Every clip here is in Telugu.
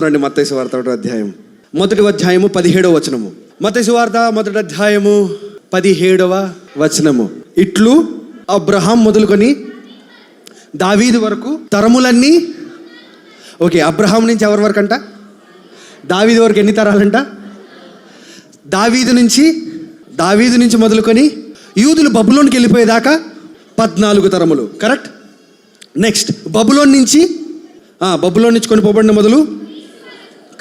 రండి మత్తయి సువార్త 1వ అధ్యాయం 17వ వచనము. మత్తయి సువార్త 1వ అధ్యాయము 17వ వచనము. ఇట్లు అబ్రహాం మొదలుకొని దావీదు వరకు తరములన్నీ. ఓకే, అబ్రహాం నుంచి ఎవరి వరకు అంట? దావీదు వరకు ఎన్ని తరాలంట? దావీదు నుంచి మొదలుకొని యూదులు బబులోనికి వెళ్ళిపోయేదాకా 14 తరములు. కరెక్ట్. నెక్స్ట్ బబులోన్ నుంచి కొనిపోబడిన మొదలు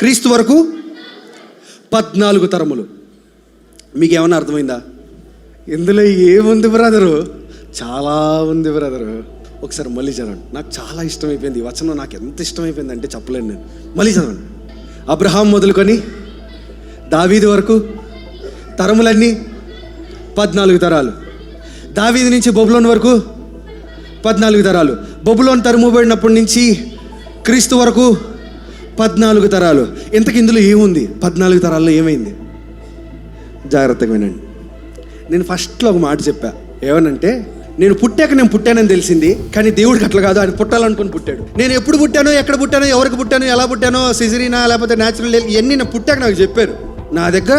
క్రీస్తు వరకు 14 తరములు. మీకు ఏమన్నా అర్థమైందా? ఇందులో ఏముంది బ్రదరు? చాలా ఉంది బ్రదరు. ఒకసారి మళ్ళీ చదవండి. నాకు చాలా ఇష్టమైపోయింది ఈ వచనం. నాకు ఎంత ఇష్టమైపోయింది అంటే చెప్పలేను నేను. మళ్ళీ చదవండి. అబ్రహాం మొదలుకొని దావీదు వరకు తరములన్నీ 14 తరాలు. దావీదు నుంచి బబులోన్ వరకు 14 తరాలు. బబులోన్ తరుముబడినప్పటి నుంచి క్రీస్తు వరకు 14 తరాలు. ఇంతకు ఇందులో ఏముంది? 14 తరాల్లో ఏమైంది? జాగ్రత్తగా వినండి. నేను ఫస్ట్లో ఒక మాట చెప్పా. ఏమనంటే, నేను పుట్టానని తెలిసింది, కానీ దేవుడికి అట్లా కాదు. ఆయన పుట్టాలనుకుని పుట్టాడు. నేను ఎప్పుడు పుట్టానో, ఎక్కడ పుట్టానో, ఎవరికి పుట్టానో, ఎలా పుట్టానో, సిజరీనా లేకపోతే న్యాచురల్ ఇవన్నీ నేను పుట్టాక నాకు చెప్పారు. నా దగ్గర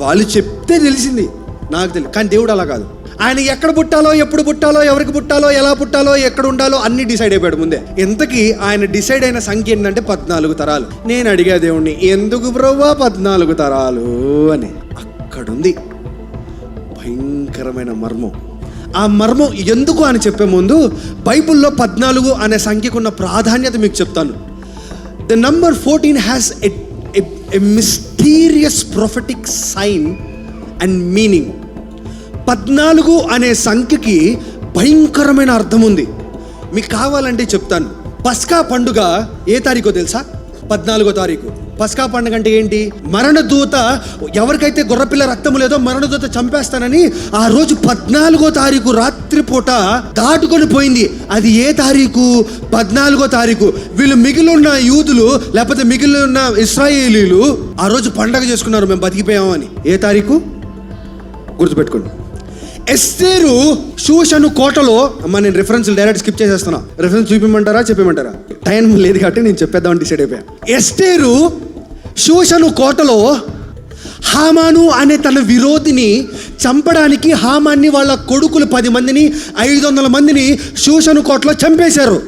వాళ్ళు చెప్తే తెలిసింది, నాకు తెలియదు. కానీ దేవుడు అలా కాదు. ఆయన ఎక్కడ పుట్టాలో, ఎప్పుడు పుట్టాలో, ఎవరికి పుట్టాలో, ఎలా పుట్టాలో, ఎక్కడ ఉండాలో అన్ని డిసైడ్ అయిపోయాడు ముందే. ఇంతకీ ఆయన డిసైడ్ అయిన సంఖ్య ఏంటంటే 14 తరాలు. నేను అడిగా దేవుణ్ణి, ఎందుకు బ్రవ్వా 14 తరాలు అని. అక్కడుంది భయంకరమైన మర్మం. ఆ మర్మం ఎందుకు అని చెప్పే ముందు బైబిల్లో 14 అనే సంఖ్యకున్న ప్రాధాన్యత మీకు చెప్తాను. The number 14 has a mysterious prophetic sign and meaning. 14 అనే సంఖ్యకి భయంకరమైన అర్థం ఉంది. మీకు కావాలంటే చెప్తాను. పస్కా పండుగ ఏ తారీఖో తెలుసా? 14వ తారీఖు. పస్కా పండుగ అంటే ఏంటి? మరణదూత ఎవరికైతే గొర్రెపిల్ల రక్తం లేదో మరణదూత చంపేస్తానని ఆ రోజు 14వ తారీఖు రాత్రిపూట దాటుకొని పోయింది. అది ఏ తారీఖు? 14వ తారీఖు. వీళ్ళు మిగిలిన యూదులు లేకపోతే మిగిలిన ఇశ్రాయేలీలు ఆ రోజు పండగ చేసుకున్నారు, మేము బతికిపోయాము అని. ఏ తారీఖు? గుర్తుపెట్టుకోండి. ఎస్తేరు షూషను కోటలో, నేను రిఫరెన్స్ డైరెక్ట్ స్కిప్ చేసేస్తున్నా. రిఫరెన్స్ చూపించమంటారా చెప్పమంటారా? టైం లేదు కాబట్టి నేను చెప్పేద్దామని డిసైడ్ అయిపోయా. ఎస్తేరు షూషను కోటలో హామాను అనే తన విరోధిని చంపడానికి హామాన్ని వాళ్ళ కొడుకులు 10 మందిని 500 మందిని షూషను కోటలో చంపేశారు.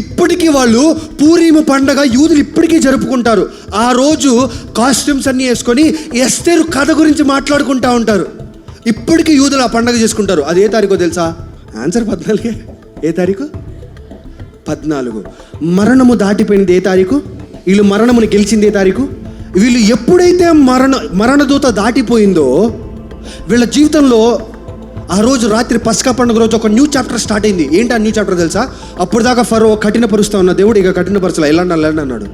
ఇప్పటికీ వాళ్ళు పూరీము పండగ యూదులు ఇప్పటికీ జరుపుకుంటారు. ఆ రోజు కాస్ట్యూమ్స్ అన్నీ వేసుకొని ఎస్తేరు కథ గురించి మాట్లాడుకుంటూ ఉంటారు. ఇప్పటికీ యూదులు ఆ పండగ చేసుకుంటారు. అది ఏ తారీఖో తెలుసా? ఆన్సర్ 14. ఏ తారీఖు? 14. మరణము దాటిపోయింది ఏ తారీఖు? వీళ్ళు మరణముని గెలిచింది ఏ తారీఖు? వీళ్ళు ఎప్పుడైతే మరణదూత దాటిపోయిందో వీళ్ళ జీవితంలో ఆ రోజు రాత్రి పస్కా పండుగ రోజు ఒక న్యూ చాప్టర్ స్టార్ట్ అయింది. ఏంటి ఆ న్యూ చాప్టర్ తెలుసా? అప్పుడు దాకా ఫరో కఠినపరుస్తా ఉన్న దేవుడు ఇక కఠినపరచలా, వెళ్ళండి అన్నాడు.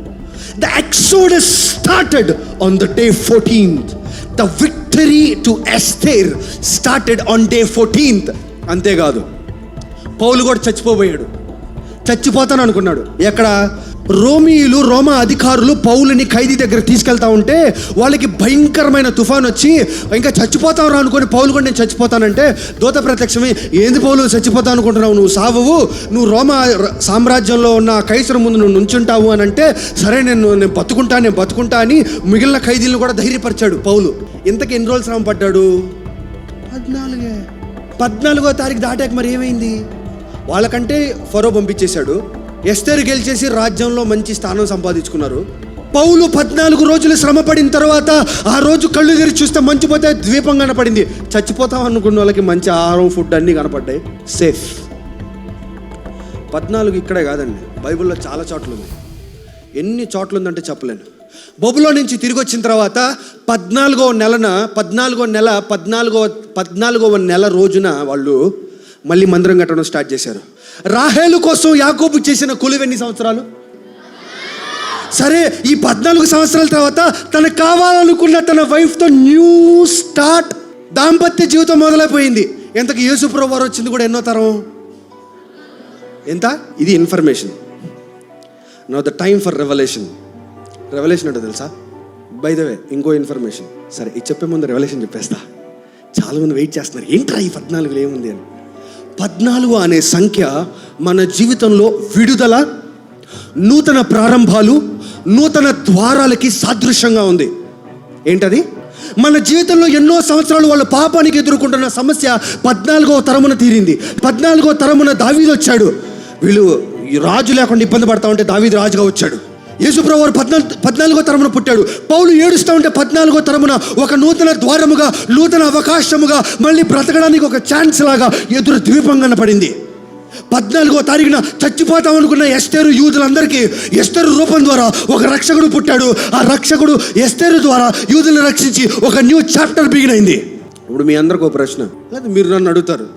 The exodus started on the day 14th. The victory to Esther started on day 14th. అంతేకాదు, పౌలు కూడా చచ్చిపోతాను అనుకున్నాడు. ఎక్కడ? రోమా అధికారులు పౌలుని ఖైదీ దగ్గర తీసుకెళ్తా ఉంటే వాళ్ళకి భయంకరమైన తుఫాన్ వచ్చి ఇంకా చచ్చిపోతావు రా అనుకుని పౌలు కూడా నేను చచ్చిపోతానంటే దూత ప్రత్యక్షమే, ఏంది పౌలు చచ్చిపోతావు అనుకుంటున్నావు? నువ్వు సావవు, నువ్వు రోమా సామ్రాజ్యంలో ఉన్న కైసరు ముందు నువ్వు నుంచుంటావు అని అంటే, సరే నేను బతుకుంటా అని మిగిలిన ఖైదీలను కూడా ధైర్యపరిచాడు పౌలు. ఇంతకు ఎన్ని రోజులు శ్రమ పడ్డాడు? 14వ తారీఖు దాటాక మరి ఏమైంది? వాళ్ళకంటే ఫరో పంపించేశాడు. ఎస్తేరు గెలిచేసి రాజ్యంలో మంచి స్థానం సంపాదించుకున్నారు. పౌలు 14 రోజులు శ్రమ పడిన తర్వాత ఆ రోజు కళ్ళు తెరిచి చూస్తే మంచిపోతే ద్వీపం కనపడింది. చచ్చిపోతాం అనుకున్న వాళ్ళకి మంచి ఆహారం, ఫుడ్ అన్నీ కనపడ్డాయి, సేఫ్. 14 ఇక్కడే కాదండి, బైబిల్లో చాలా చోట్ల ఉంది. ఎన్ని చోట్ల ఉందంటే చెప్పలేను. బబులో నుంచి తిరిగి వచ్చిన తర్వాత 14వ నెల రోజున వాళ్ళు మళ్ళీ మందిరం కట్టడం స్టార్ట్ చేశారు. రాహేలు కోసం యాకోబు చేసిన కొలువు ఎన్ని సంవత్సరాలు? సరే, ఈ 14 సంవత్సరాల తర్వాత తనకు కావాలనుకున్న తన వైఫ్తో న్యూ స్టార్ట్, దాంపత్య జీవితం మొదలైపోయింది. ఎంతకు యేసు ప్రభువు వారు వచ్చింది కూడా ఎన్నో తరం? ఎంత? ఇది information. Now the time for revolution అంటే తెలుసా? బై ద వే, ఇంకో ఇన్ఫర్మేషన్. సరే, ఇది చెప్పే ముందు రెవల్యూషన్ చెప్పేస్తా. చాలా మంది వెయిట్ చేస్తున్నారు, ఏంట్రా ఈ 14 ఏముంది అని. 14 అనే సంఖ్య మన జీవితంలో విడుదల, నూతన ప్రారంభాలు, నూతన ద్వారాలకి సాదృశ్యంగా ఉంది. ఏంటది? మన జీవితంలో ఎన్నో సంవత్సరాలు వాళ్ళ పాపానికి ఎదుర్కొంటున్న సమస్య 14వ తరమున తీరింది. 14వ తరమున దావీదు వచ్చాడు. వీళ్ళు రాజు లేకుండా ఇబ్బంది పడతా ఉంటే దావీదు రాజుగా వచ్చాడు. యేసుప్రభు వారు 14వ తరమున పుట్టాడు. పౌలు ఏడుస్తూ ఉంటే 14వ తరమున ఒక నూతన ద్వారముగా, నూతన అవకాశముగా, మళ్ళీ బ్రతకడానికి ఒక ఛాన్స్ లాగా ఎదురు ద్వీపంగా పడింది. 14వ తారీఖున చచ్చిపోతాం అనుకున్న ఎస్తేరు యూదులందరికీ ఎస్తేరు రూపం ద్వారా ఒక రక్షకుడు పుట్టాడు. ఆ రక్షకుడు ఎస్తేరు ద్వారా యూదులను రక్షించి ఒక న్యూ చాప్టర్ బిగిన్ అయింది. ఇప్పుడు మీ అందరికి ఒక ప్రశ్న, లేదా మీరు నన్ను అడుగుతారు,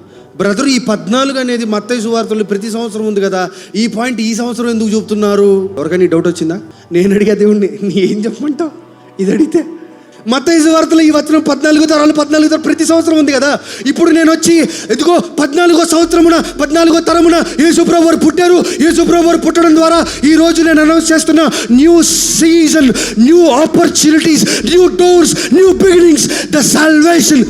బ్రదర్ ఈ 14 అనేది మత్తయి సువార్తలు ప్రతి సంవత్సరం ఉంది కదా, ఈ పాయింట్ ఈ సంవత్సరం ఎందుకు చెప్తున్నారు? ఎవరికైనా డౌట్ వచ్చిందా? నేను అడిగా దేవుణ్ణి, నీ ఏం చెప్పమంటావు ఇది అడిగితే? మత్తయి సువార్తలు ఈ వచనం 14 తరాలు ప్రతి సంవత్సరం ఉంది కదా. ఇప్పుడు నేను వచ్చి ఎదుగో 14వ సంవత్సరమున 14వ తరమున యేసుప్రభు వారు పుట్టారు. యేసుప్రభు వారు పుట్టడం ద్వారా ఈ రోజు నేను అనౌన్స్ చేస్తున్న new season, new opportunities, new doors, new beginnings, the salvation.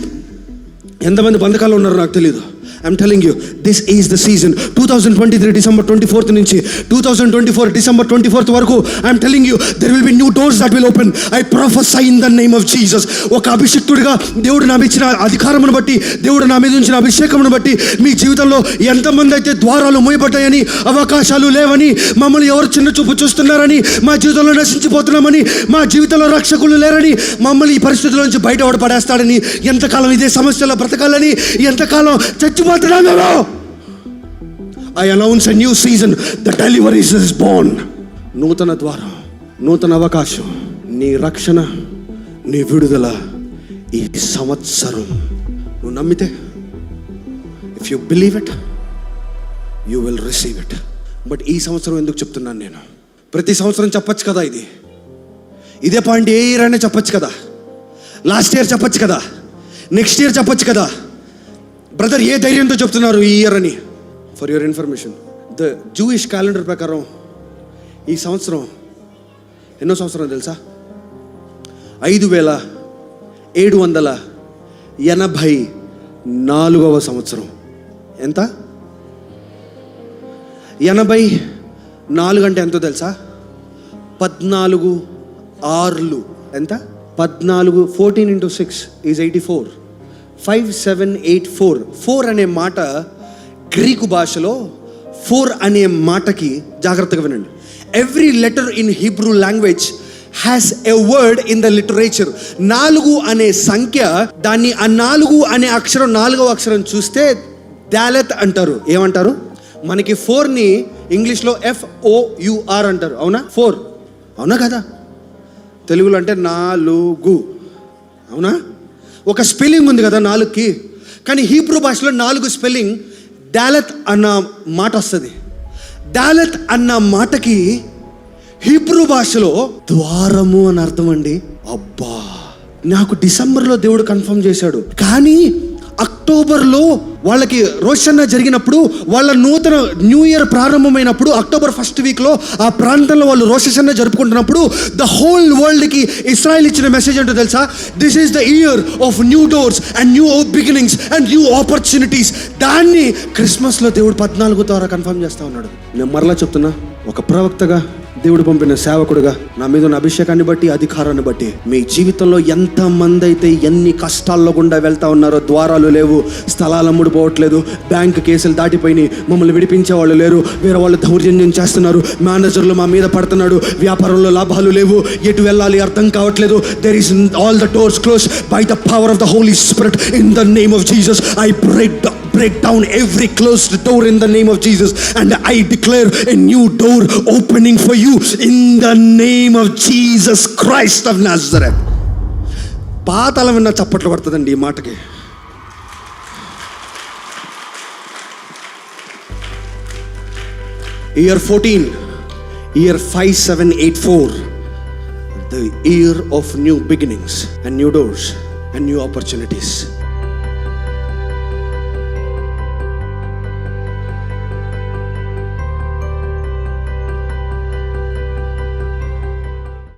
ఎంతమంది బంధకాలు ఉన్నారో నాకు తెలియదు. I'm telling you, this is the season. 2023 December 24th నుంచి 2024 December 24th వరకు I'm telling you, there will be new doors that will open. I prophesy in the name of Jesus. ఒక అభిషిక్తుడిగా దేవుడు నా ఇచ్చిన అధికారమును బట్టి, దేవుడు నా మీద ఉంచిన అభిషేకమును బట్టి మీ జీవితంలో ఎంతమంది అయితే ద్వారాలు మూయబడ్డాయని, అవకాశాలు లేవని, మమ్మల్ని ఎవరు చిన్న చూపు చూస్తున్నారని, మా జీవితంలో నశించిపోతున్నామని, మా జీవితంలో రక్షకులు లేరని, మమ్మల్ని ఈ పరిస్థితుల నుంచి బయట పడేస్తాడని, ఎంతకాలం ఇదే సమస్యలో బ్రతకాలని, ఎంతకాలం చచ్చిపోతున్నామో, I announce a new season. The deliverance is born. నూతన ద్వారం, నూతన అవకాశం, నీ రక్షణ, నీ విడుదల ఈ సంవత్సరం. నువ్వు నమ్మితే, if you believe it, you will receive it. But ఈ సంవత్సరం ఎందుకు చెప్తున్నాను నేను? ప్రతి సంవత్సరం చెప్పచ్చు కదా, ఇదే పాయింట్ ఏ ఇయర్ అయినా చెప్పచ్చు కదా, లాస్ట్ ఇయర్ చెప్పచ్చు కదా, నెక్స్ట్ ఇయర్ చెప్పచ్చు కదా. బ్రదర్ ఏ ధైర్యంతో చెప్తున్నారు ఈ ఇయర్ అని? For your information, the Jewish calendar ప్రకారం ఈ సంవత్సరం ఎన్నో సంవత్సరం తెలుసా? 5784వ సంవత్సరం. ఎంత? 84 అంటే ఎంతో తెలుసా? 14 6 ఎంత? 14 14 into 6 is 84. 5784. 4 అనే మాట గ్రీకు భాషలో 4 అనే మాటకి, జాగ్రత్తగా వినండి, every letter in Hebrew language has a word in the literature. 4 అనే సంఖ్య, దాన్ని ఆ 4 అనే అక్షరం, 4వ అక్షరం చూస్తే దాలెత్ అంటారు. ఏమంటారు? మనకి 4ని ఇంగ్లీష్లో FOUR అంటారు. అవునా? 4 అవునా కదా? తెలుగులో అంటే 4. అవునా? ఒక స్పెల్లింగ్ ఉంది కదా 4కి, కానీ హీబ్రూ భాషలో 4 స్పెల్లింగ్ దాలెత్ అన్న మాట వస్తుంది. దాలెత్ అన్న మాటకి హీబ్రూ భాషలో ద్వారము అని అర్థం అండి. అబ్బా, నాకు డిసెంబర్లో దేవుడు కన్ఫర్మ్ చేశాడు, కానీ అక్టోబర్లో వాళ్ళకి రోషన్న జరిగినప్పుడు, వాళ్ళ నూతన న్యూ ఇయర్ ప్రారంభమైనప్పుడు అక్టోబర్ 1st వీక్లో ఆ ప్రాంతంలో వాళ్ళు రోషన్న జరుపుకుంటున్నప్పుడు ద హోల్ వరల్డ్కి ఇస్రాయల్ ఇచ్చిన మెసేజ్ ఏంటో తెలుసా? This is the year of new doors and new beginnings and new opportunities. దాన్ని క్రిస్మస్లో దేవుడు 14 ద్వారా కన్ఫర్మ్ చేస్తూ ఉన్నాడు. నేను మరలా చెప్తున్నా, ఒక ప్రవక్తగా, దేవుడు పంపిన సేవకుడుగా, నా మీద ఉన్న అభిషేకాన్ని బట్టి, అధికారాన్ని బట్టి, మీ జీవితంలో ఎంతమంది అయితే ఎన్ని కష్టాల్లో గుండా వెళ్తా ఉన్నారో, ద్వారాలు లేవు, స్థలాలు అమ్ముడుపోవట్లేదు, బ్యాంక్ కేసులు దాటిపోయినాయి, మమ్మల్ని విడిపించే వాళ్ళు లేరు, వేరే వాళ్ళు దౌర్జన్యం చేస్తున్నారు, మేనేజర్లు మా మీద పడుతున్నాడు, వ్యాపారంలో లాభాలు లేవు, ఎటు వెళ్ళాలి అర్థం కావట్లేదు. There is all the doors close by the power of the Holy Spirit in the name of Jesus. I break down every closed door in the name of Jesus, and I declare a new door opening for you in the name of Jesus Christ of Nazareth. పాతాళం విన్న చప్పట్లు పడుతుందండి ఈ మాటకి. Year 14, year 5784, the year of new beginnings and new doors and new opportunities.